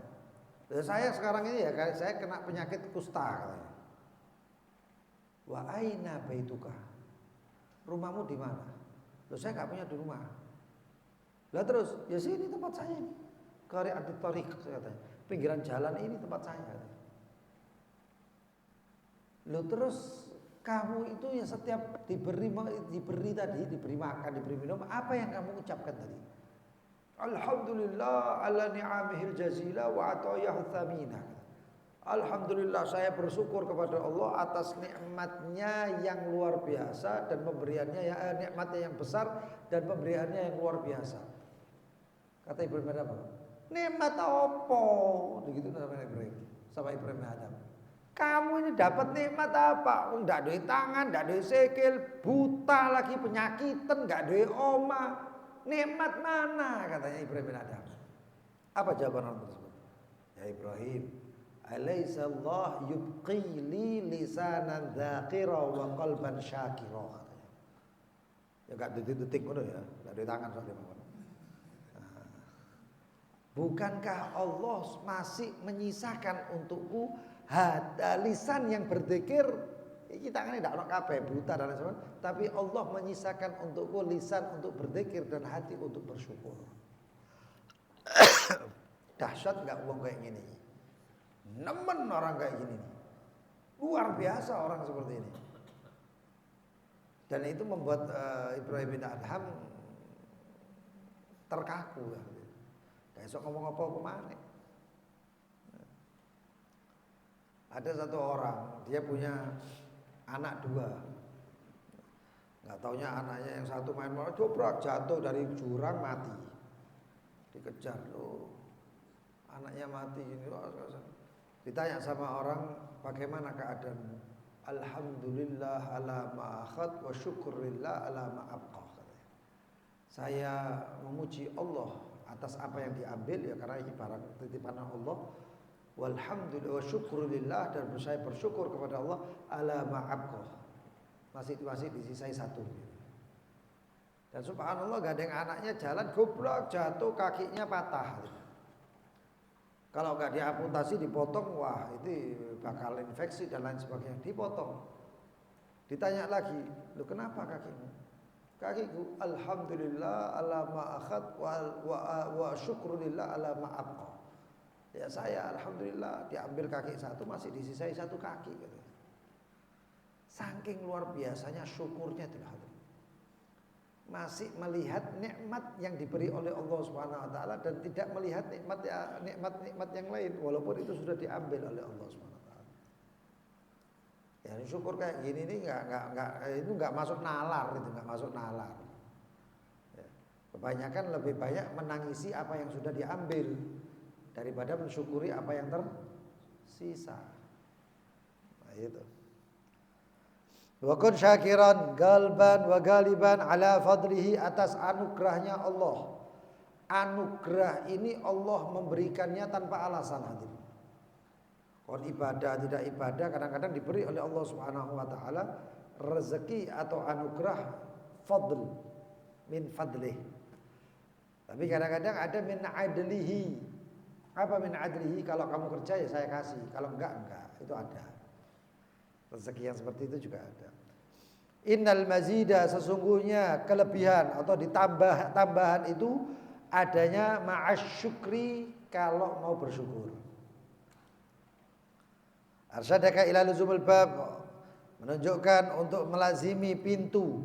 Saya sekarang ini ya saya kena penyakit kusta katanya. Wa aina baituka? Rumahmu di mana? Loh saya enggak punya di rumah. Lah terus, ya sini tempat saya ini. Qari'atut thariq katanya. Pinggiran jalan ini tempat saya katanya. Loh terus kamu itu ya setiap diberi tadi, diberi makan, diberi minum, apa yang kamu ucapkan tadi? Alhamdulillah ala ni'amihil jazila wa atayahu thamina. Alhamdulillah saya bersyukur kepada Allah atas nikmatnya yang luar biasa dan pemberiannya nikmatnya yang besar dan pemberiannya yang luar biasa. Kata Ibrahim Adam, nikmat apa? Begitu namanya Ibrahim sama Ibrahim Adam. Kamu ini dapat nikmat apa? Enggak ada tangan, enggak ada sikil, buta lagi, penyakitan, enggak ada oma. Nikmat mana? Katanya Ibrahim bin Adam. Apa jawaban orang tersebut? Ya Ibrahim, alaysa Allah yubqi li lisanan dzakira wa qalban syakira. Ya enggak detik-detik ngono ya, enggak ada tangan soalnya. Bukankah Allah masih menyisakan untukku lisan yang berzikir? Kita kan tidak orang kabeh buta dan lain-lain, tapi Allah menyisakan untukku lisan untuk berzikir dan hati untuk bersyukur. Dahsyat enggak uang kayak gini? Nemen orang kayak gini. Luar biasa orang seperti ini. Dan itu membuat Ibrahim bin Adham terkaku. Besok ngomong apa kemana? Ada satu orang, dia punya anak 2. Nggak taunya anaknya yang satu main bola dobrak jatuh dari jurang mati. Dikejar loh. Anaknya mati ini. Ditanya sama orang, bagaimana keadaanmu? Alhamdulillah ala ma akhad wa syukurillah ala ma abqa. Saya memuji Allah atas apa yang diambil ya karena ini barang titipan Allah. Walhamdulillah wa syukurillah dan saya bersyukur kepada Allah ala ma abqa. Masih disisai 1. Dan subhanallah gandeng anaknya jalan goblok jatuh kakinya patah. Kalau enggak diamputasi dipotong wah itu bakal infeksi dan lain sebagainya. Dipotong. Ditanya lagi, "Lu kenapa kakimu?" "Kakiku alhamdulillah ala ma akhad wa syukrulillah ala ma abqa." Ya saya alhamdulillah diambil kaki 1 masih disisai 1 kaki gitu. Saking luar biasanya syukurnya itu masih melihat nikmat yang diberi oleh Allah Subhanahu wa taala dan tidak melihat nikmat yang lain walaupun itu sudah diambil oleh Allah Subhanahu wa taala. Ya syukur kayak gini ini enggak masuk nalar itu, enggak masuk nalar. Ya. Kebanyakan lebih banyak menangisi apa yang sudah diambil daripada mensyukuri apa yang tersisa. Nah itu. Wa kun syakiran galban wa galiban ala fadlihi atas anugerahnya Allah. Anugerah ini Allah memberikannya tanpa alasan hadir. Kalau ibadah tidak ibadah kadang-kadang diberi oleh Allah Subhanahu wa taala rezeki atau anugerah fadl min fadlih. Tapi kadang-kadang ada min adlihi. Apa min adlihi? Kalau kamu kerja ya saya kasih, kalau enggak. Itu ada. Rezeki yang seperti itu juga ada. Innal mazida sesungguhnya kelebihan atau tambahan itu adanya ma'as syukri kalau mau bersyukur. Arsyadaka ila luzumul bab menunjukkan untuk melazimi pintu.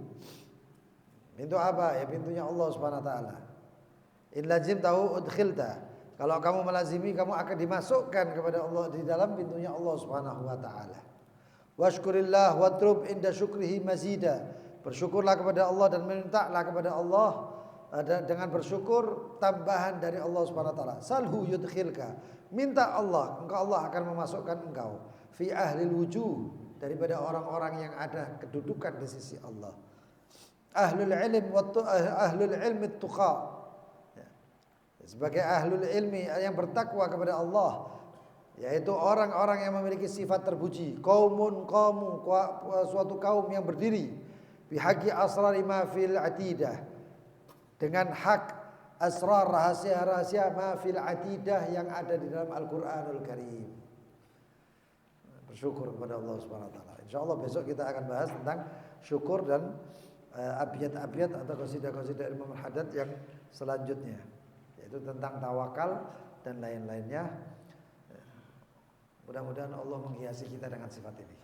Pintu apa? Ya pintunya Allah Subhanahu wa taala. In lazim tahu udkhilta. Kalau kamu melazimi kamu akan dimasukkan kepada Allah di dalam pintunya Allah Subhanahu wa taala. Washkurillah watrub inda syukrihi mazida. Bersyukurlah kepada Allah dan mintalah kepada Allah dengan bersyukur tambahan dari Allah Subhanahu wa taala. Salhu yudkhilka. Minta Allah, engkau Allah akan memasukkan engkau fi ahli wujuh daripada orang-orang yang ada kedudukan di sisi Allah. Ahlul ilmi tuqa. Sebagai ahlul ilmi yang bertakwa kepada Allah, yaitu orang-orang yang memiliki sifat terpuji, suatu kaum yang berdiri bihaqi asrari ma fil atidah dengan hak asrar, rahasia-rahasia ma fil atidah yang ada di dalam Al-Qur'anul Karim. Bersyukur kepada Allah Subhanahu wa taala. Insyaallah besok kita akan bahas tentang syukur dan abiyat-abiyat atau qasidah-qasidah Imam Haddad yang selanjutnya, yaitu tentang tawakal dan lain-lainnya. Mudah-mudahan Allah menghiasi kita dengan sifat ini.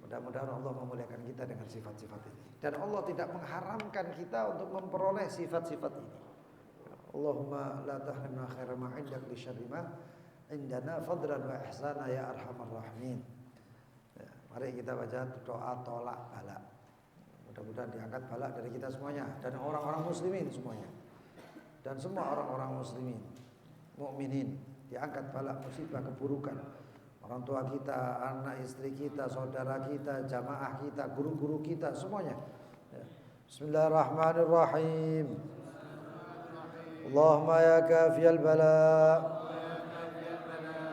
Mudah-mudahan Allah memuliakan kita dengan sifat-sifat ini. Dan Allah tidak mengharamkan kita untuk memperoleh sifat-sifat ini. Allahumma la tahrimna khaira ma 'indak li syarri ma 'indana fadlan wa ihsana ya arhamar rahimin. Ya, mari kita baca doa tolak bala. Mudah-mudahan diangkat bala dari kita semuanya dan orang-orang muslimin semuanya. Dan semua orang-orang muslimin, mukminin, diangkat bala musibah keburukan. Orang tua kita, anak istri kita, saudara kita, jamaah kita, guru-guru kita, semuanya. Ya. Bismillahirrahmanirrahim. Allahumma ya kafiyal bala,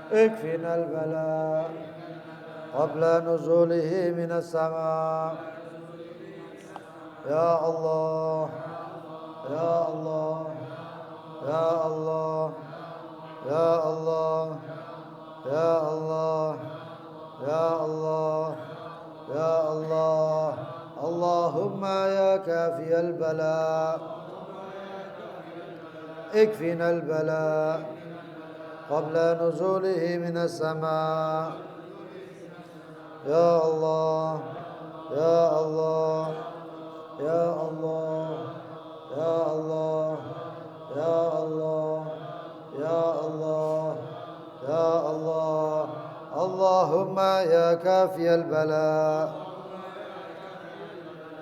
ikfinal bala, qabla nuzulihi minas sama. Ya Allah, ya Allah, ya Allah, ya Allah, ya Allah, ya Allah, ya Allah. Allahumma ya kafiyal bala, ikfinal bala, qabla nuzulihi minas sama. Ya Allah, ya Allah, ya Allah, ya Allah, ya Allah, ya Allah, ya Allah. Allahumma ya kafiyal bala,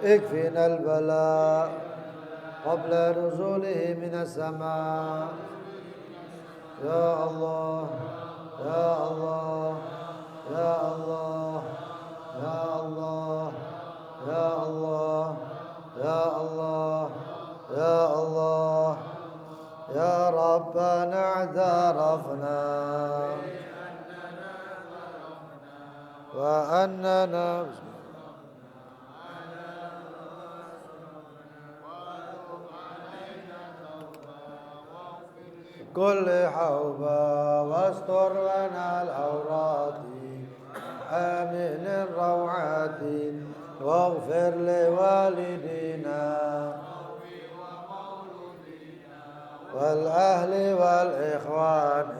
ikfinal bala, qabla nuzulihi minas sama. Ya Allah, ya Allah, ya Allah, ya Allah, ya Allah, ya Allah, ya Allah, ya Rabbana i'tarafna wa annana كل حوبة واستر لنا العورات آمن الروعات واغفر لوالدينا والأهل والإخوان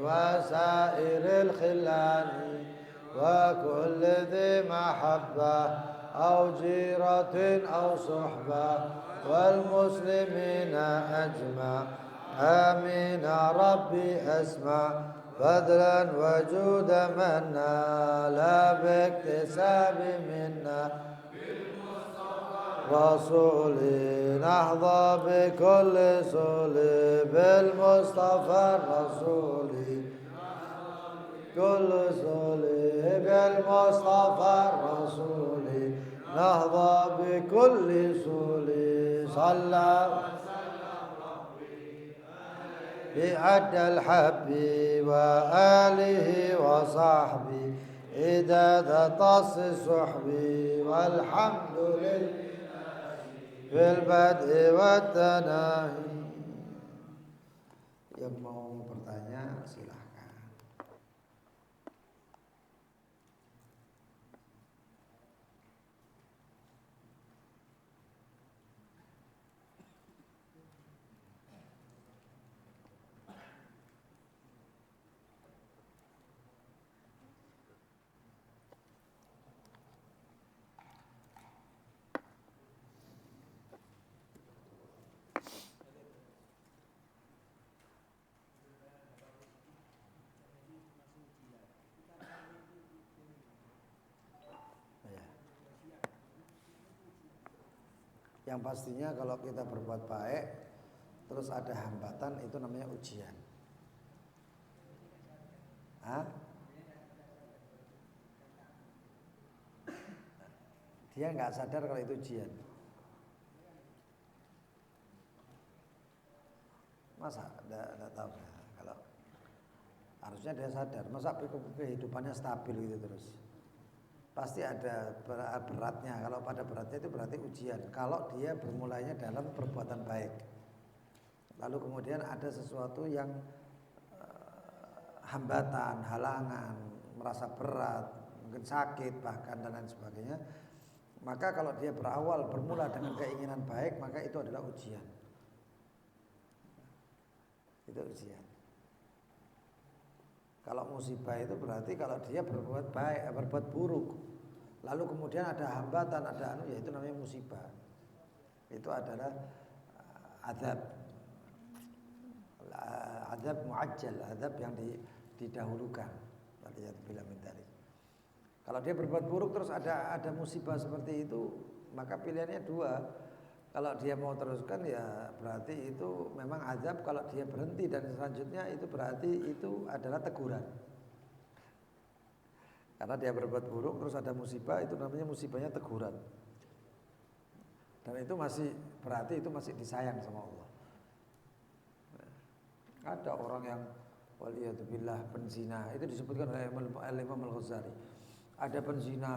وسائر الخلان وكل ذي محبة أو جيرة أو صحبة والمسلمين أجمع آمين ربي أسمع فضلا وجود منا لا باكتساب منا رسولي نحظى بكل سولي بالمصطفى الرسولي كل سولي بالمصطفى الرسولي نحظى بكل سولي صلى بعد الحب وآله وصحبه إداد طص صحبي والحمد لله في البدء والتناهي. Yang mau bertanya silahkan. Yang pastinya kalau kita berbuat baik terus ada hambatan, itu namanya ujian. Hah? Dia nggak sadar kalau itu ujian. Masa enggak tahu kalau harusnya dia sadar. Masa kehidupannya stabil gitu terus. Pasti ada beratnya. Kalau pada beratnya itu berarti ujian. Kalau dia bermulainya dalam perbuatan baik. Lalu kemudian ada sesuatu yang hambatan, halangan, merasa berat, mungkin sakit bahkan dan lain sebagainya. Maka kalau dia bermula dengan keinginan baik, maka itu adalah ujian. Itu ujian. Kalau musibah itu berarti kalau dia berbuat baik, berbuat buruk, lalu kemudian ada hambatan, ada ya itu namanya musibah. Itu adalah azab muajjal, azab yang didahulukan. Kalau dia berbuat buruk terus ada musibah seperti itu, maka pilihannya dua. Kalau dia mau teruskan ya berarti itu memang azab. Kalau dia berhenti dan selanjutnya itu berarti itu adalah teguran. Karena dia berbuat buruk terus ada musibah, itu namanya musibahnya teguran. Dan itu masih berarti itu masih disayang sama Allah. Ada orang yang waliyadzubillah penzina, itu disebutkan oleh Imam Al-Ghazali. Ada penzina,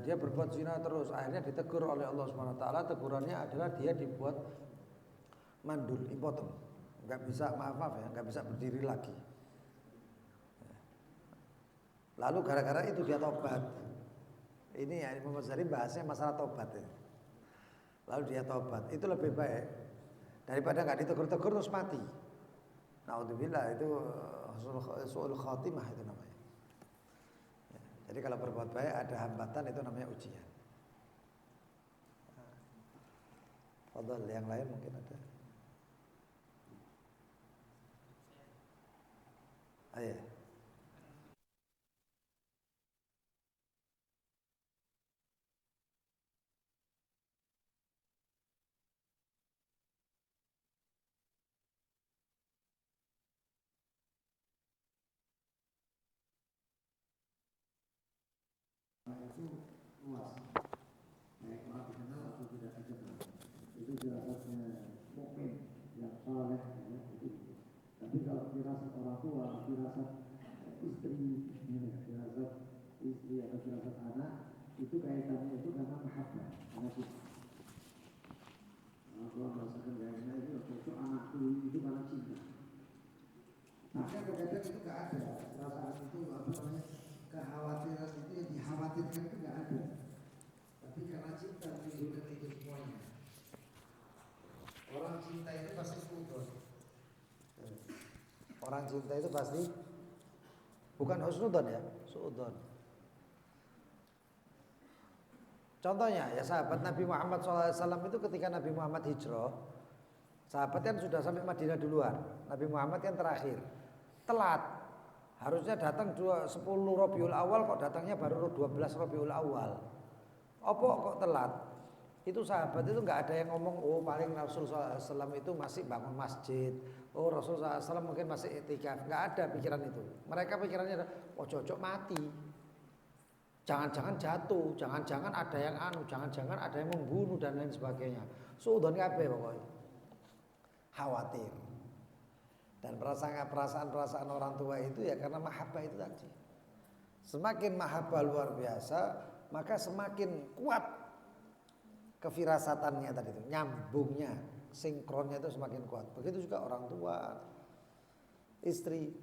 dia berbuat zina terus, akhirnya ditegur oleh Allah Subhanahu wa taala. Tegurannya adalah dia dibuat mandul, impoten. Enggak bisa, maaf ya, enggak bisa berdiri lagi. Lalu gara-gara itu dia tobat. Ini ya Imam Ghazali bahasnya masalah tobat ya. Lalu dia tobat, itu lebih baik daripada enggak ditegur-tegur terus mati. Naudzubillah, itu su'ul khatimah itu namanya. Jadi kalau berbuat baik ada hambatan, itu namanya ujian. Fadhal, yang lain mungkin ada. Ayo. Itu luas, baik orang dikenal atau tidak dikenal. Itu firasatnya mukmin yang saleh, ya, itu. Tapi kalau firasat orang tua, firasat istri, firasat istri atau firasat anak, itu kaitannya itu karena mahabbah, karena cinta. Kalau tua merasakan gayanya itu anakku itu karena cinta. Maka kadang-kadang itu nggak ada perasaan itu, apa namanya, kekhawatiran itu yang dikhawatirkan itu nggak ada. Tapi karena cinta menimbulkan itu semuanya. Orang cinta itu pasti suudon. Orang cinta itu pasti bukan husnudon ya, suudon. Contohnya ya sahabat Nabi Muhammad SAW itu ketika Nabi Muhammad hijrah, sahabat kan sudah sampai Madinah duluan, Nabi Muhammad kan terakhir, telat. Harusnya datang 10 Rabiul Awal, kok datangnya baru 12 Rabiul Awal. Apa kok telat? Itu sahabat itu nggak ada yang ngomong, oh paling Rasulullah SAW itu masih bangun masjid, oh Rasulullah SAW mungkin masih i'tikaf. Nggak ada pikiran itu. Mereka pikirannya ada, oh cocok mati, jangan-jangan jatuh, jangan-jangan ada yang jangan-jangan ada yang membunuh dan lain sebagainya. Suudon kabeh pokoknya, khawatir. Dan perasaan orang tua itu ya karena mahabbah itu tadi. Semakin mahabbah luar biasa, maka semakin kuat kefirasatannya tadi itu, nyambungnya, sinkronnya itu semakin kuat. Begitu juga orang tua, istri.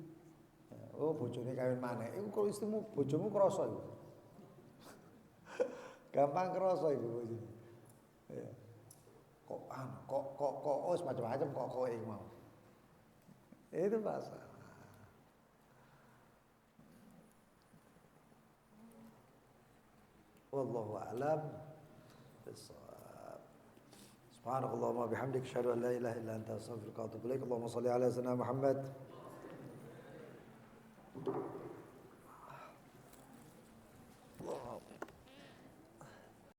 Oh bojone kawin maneh. Iku kalau istrimu, bojomu krasa iku. Gampang krasa iku bojone. Ya. Kok macam-macam kok iku mau. Itu masalah. Wallahu a'lam bissawab. Subhanakallahumma bihamdika asyhadu an la ilaha illa anta astaghfiruka wa atubu ilaik. Allahumma shalli ala sayyidina Muhammad.